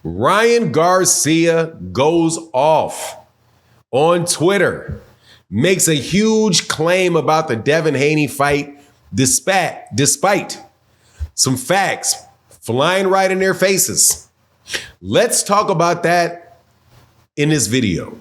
Ryan Garcia goes off on Twitter, makes a huge claim about the Devin Haney fight despite some facts flying right in their faces. Let's talk about that in this video.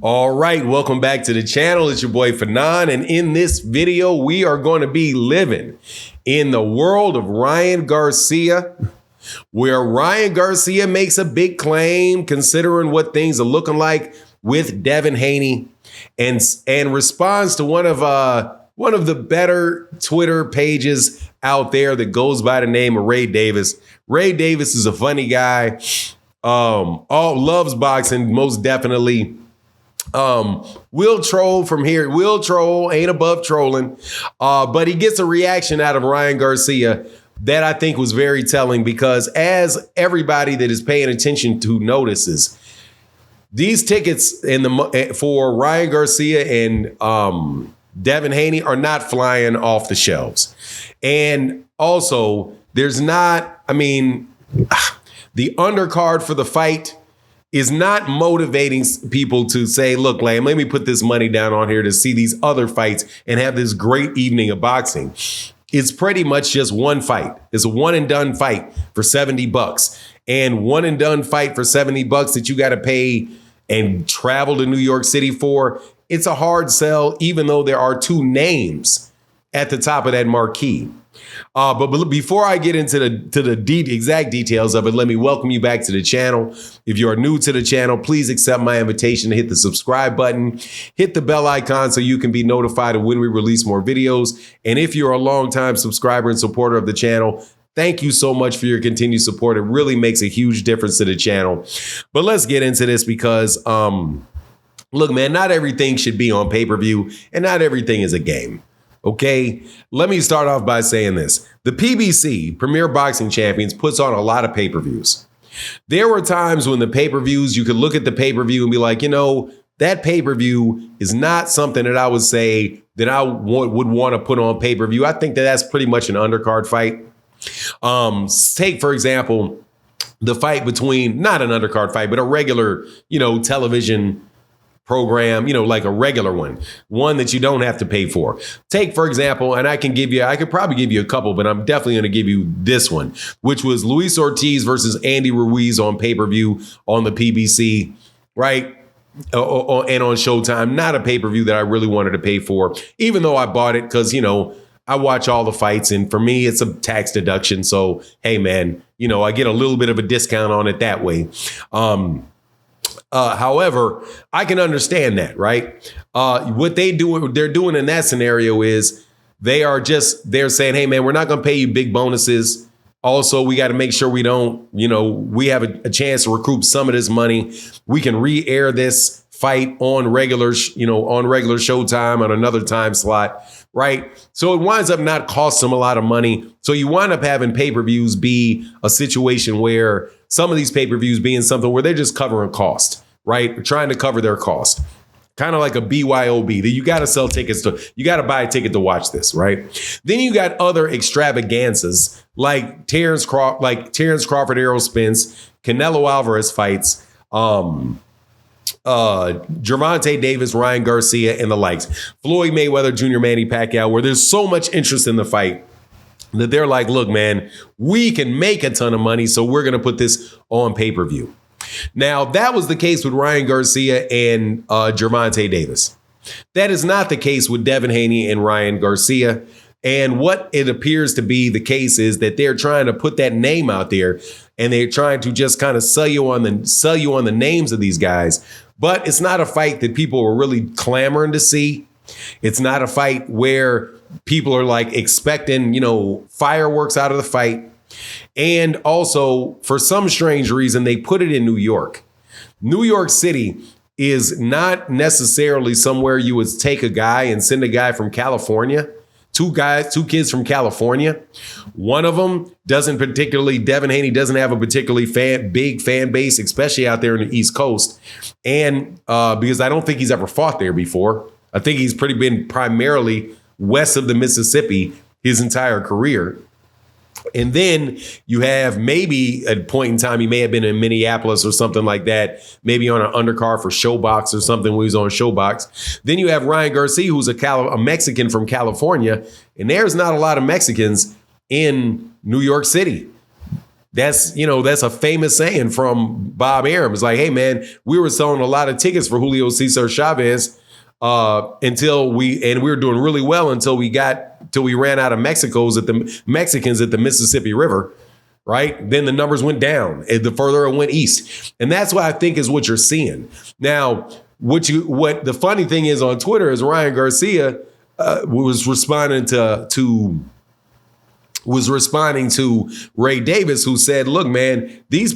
All right, welcome back to the channel. It's your boy Fanon, and in this video, we are going to be living in the world of Ryan Garcia, where Ryan Garcia makes a big claim considering what things are looking like with Devin Haney, and responds to one of the better Twitter pages out there that goes by the name of Ray Davis. Ray Davis is a funny guy. Loves boxing, most definitely. Will troll from here. Will troll, ain't above trolling. But he gets a reaction out of Ryan Garcia that I think was very telling, because as everybody that is paying attention to notices, these tickets for Ryan Garcia and Devin Haney are not flying off the shelves. And also, there's not, the undercard for the fight is not motivating people to say, look, Lamb, let me put this money down on here to see these other fights and have this great evening of boxing. It's pretty much just one fight. It's a one and done fight for $70, and one and done fight for $70 that you got to pay and travel to New York City for. It's a hard sell, even though there are two names at the top of that marquee. But before I get into the exact details of it, let me welcome you back to the channel. If you are new to the channel, please accept my invitation to hit the subscribe button, hit the bell icon so you can be notified of when we release more videos. And if you're a longtime subscriber and supporter of the channel, thank you so much for your continued support. It really makes a huge difference to the channel. But let's get into this because, look, man, not everything should be on pay-per-view and not everything is a game. Okay, let me start off by saying this. The PBC, Premier Boxing Champions, puts on a lot of pay-per-views. There were times when the pay-per-views, you could look at the pay-per-view and be like, that pay-per-view is not something that I would say that I would want to put on pay-per-view. I think that that's pretty much an undercard fight. Take, for example, the fight between, not an undercard fight, but a regular, television program, like a regular one that you don't have to pay for. Take, for example, and I could probably give you a couple, but I'm definitely going to give you this one, which was Luis Ortiz versus Andy Ruiz on pay-per-view on the PBC, right? And on Showtime. Not a pay-per-view that I really wanted to pay for, even though I bought it because, I watch all the fights, and for me, it's a tax deduction. So, hey, man, I get a little bit of a discount on it that way. However, I can understand that, right? What they're doing in that scenario is they're saying, hey, man, we're not going to pay you big bonuses. Also, we got to make sure we don't, we have a chance to recoup some of this money. We can re-air this fight on regular Showtime on another time slot, right? So it winds up not costing them a lot of money. So you wind up having pay-per-views be a situation where some of these pay-per-views being something where they're just covering cost, right? Trying to cover their cost. Kind of like a BYOB that you got to sell tickets to, you got to buy a ticket to watch this, right? Then you got other extravaganzas like Terrence Crawford, Errol Spence, Canelo Alvarez fights, Gervonta Davis, Ryan Garcia, and the likes. Floyd Mayweather Jr., Manny Pacquiao, where there's so much interest in the fight that they're like, look, man, we can make a ton of money, so we're going to put this on pay-per-view. Now, that was the case with Ryan Garcia and Gervonta Davis. That is not the case with Devin Haney and Ryan Garcia. And what it appears to be the case is that they're trying to put that name out there, and they're trying to just kind of sell you on the names of these guys. But it's not a fight that people are really clamoring to see. It's not a fight where people are like expecting, fireworks out of the fight. And also, for some strange reason, they put it in New York. New York City is not necessarily somewhere you would take a guy and send a guy from California two kids from California. One of them Devin Haney doesn't have a particularly big fan base, especially out there in the East Coast. And because I don't think he's ever fought there before. I think he's been primarily west of the Mississippi his entire career. And then you have maybe at a point in time, he may have been in Minneapolis or something like that, maybe on an undercard for Showbox or something when he was on Showbox. Then you have Ryan Garcia, who's a Mexican from California. And there's not a lot of Mexicans in New York City. That's a famous saying from Bob Arum. It's like, hey, man, we were selling a lot of tickets for Julio Cesar Chavez until we were doing really well until we ran out of Mexicans at the Mississippi River, right? Then the numbers went down the further it went east. And that's what I think is what you're seeing. Now, what the funny thing is on Twitter is Ryan Garcia was responding to Ray Davis, who said, look, man, these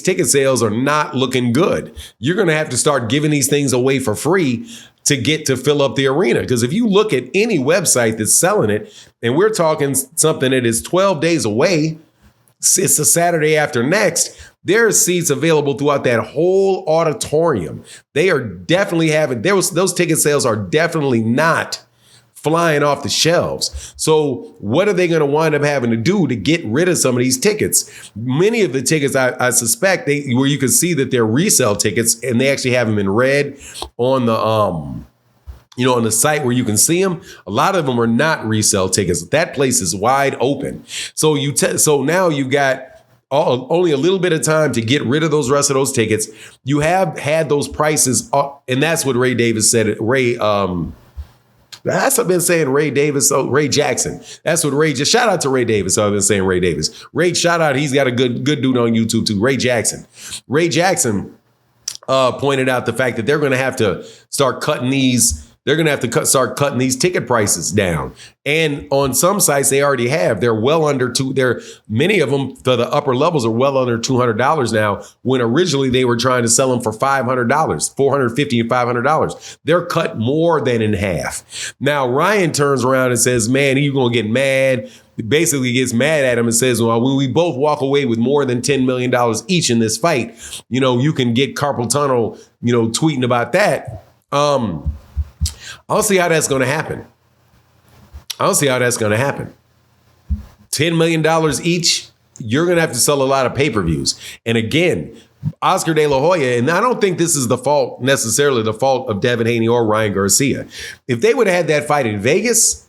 ticket sales are not looking good. You're going to have to start giving these things away for free to fill up the arena. Because if you look at any website that's selling it, and we're talking something that is 12 days away, it's a Saturday after next, there are seats available throughout that whole auditorium. They are definitely those ticket sales are definitely not flying off the shelves. So what are they going to wind up having to do to get rid of some of these tickets? Many of the tickets, I suspect, where you can see that they're resale tickets, and they actually have them in red on the on the site where you can see them. A lot of them are not resale tickets. That place is wide open. So so now you've got only a little bit of time to get rid of the rest of those tickets. You have had those prices, and that's what Ray Davis said. That's what I've been saying, Ray Davis. Oh, Ray Jackson. That's what just shout out to Ray Davis. So I've been saying Ray Davis. Ray, shout out. He's got a good dude on YouTube too. Ray Jackson. Ray Jackson pointed out the fact that they're going to have to start cutting these. They're going to have to start cutting these ticket prices down. And on some sites, they already have. They're well under many of them for the upper levels are well under $200 now, when originally they were trying to sell them for $500, $450 and $500. They're cut more than in half. Now, Ryan turns around and says, man, you're going to get mad. Basically gets mad at him and says, well, when we both walk away with more than $10 million each in this fight, you can get carpal tunnel, tweeting about that. I don't see how that's going to happen. $10 million each, you're going to have to sell a lot of pay-per-views. And again, Oscar De La Hoya, and I don't think this is necessarily the fault of Devin Haney or Ryan Garcia. If they would have had that fight in Vegas,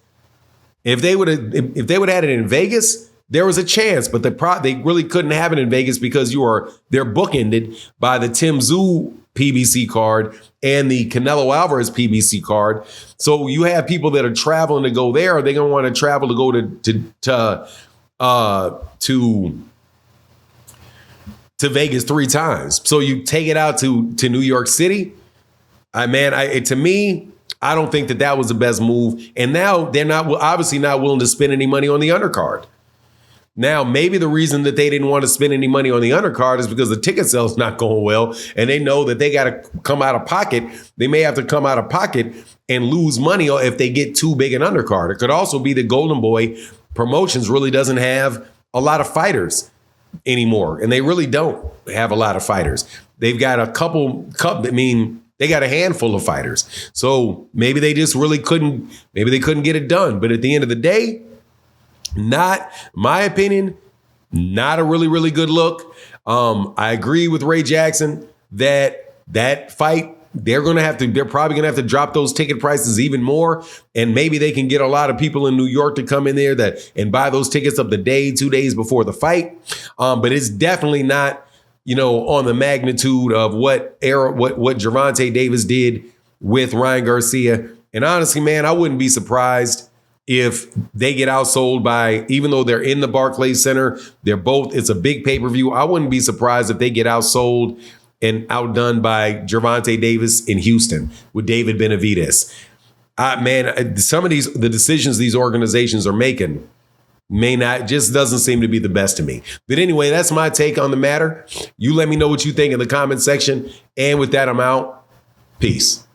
if they would have had it in Vegas, there was a chance, but they really couldn't have it in Vegas because they're bookended by the Tim Tszyu PBC card and the Canelo Alvarez PBC card. So you have people that are traveling to go there. Are they going to want to travel to go to Vegas 3 times? So you take it out to New York City. To me, I don't think that was the best move. And now they're obviously not willing to spend any money on the undercard. Now, maybe the reason that they didn't want to spend any money on the undercard is because the ticket sales not going well, and they know that they got to come out of pocket. They may have to come out of pocket and lose money if they get too big an undercard. It could also be that Golden Boy Promotions really doesn't have a lot of fighters anymore, and they really don't have a lot of fighters. They've got they got a handful of fighters. So maybe they just really couldn't get it done. But at the end of the day, not, in my opinion, not a really, really good look. I agree with Ray Jackson that fight, they're probably gonna have to drop those ticket prices even more. And maybe they can get a lot of people in New York to come in there and buy those tickets up the day, 2 days before the fight. But it's definitely not, on the magnitude of what Gervonta Davis did with Ryan Garcia. And honestly, man, I wouldn't be surprised if they get outsold by, even though they're in the Barclays Center, it's a big pay-per-view. I wouldn't be surprised if they get outsold and outdone by Gervonta Davis in Houston with David Benavidez. Some of the decisions these organizations are making just doesn't seem to be the best to me. But anyway, that's my take on the matter. You let me know what you think in the comment section. And with that, I'm out. Peace.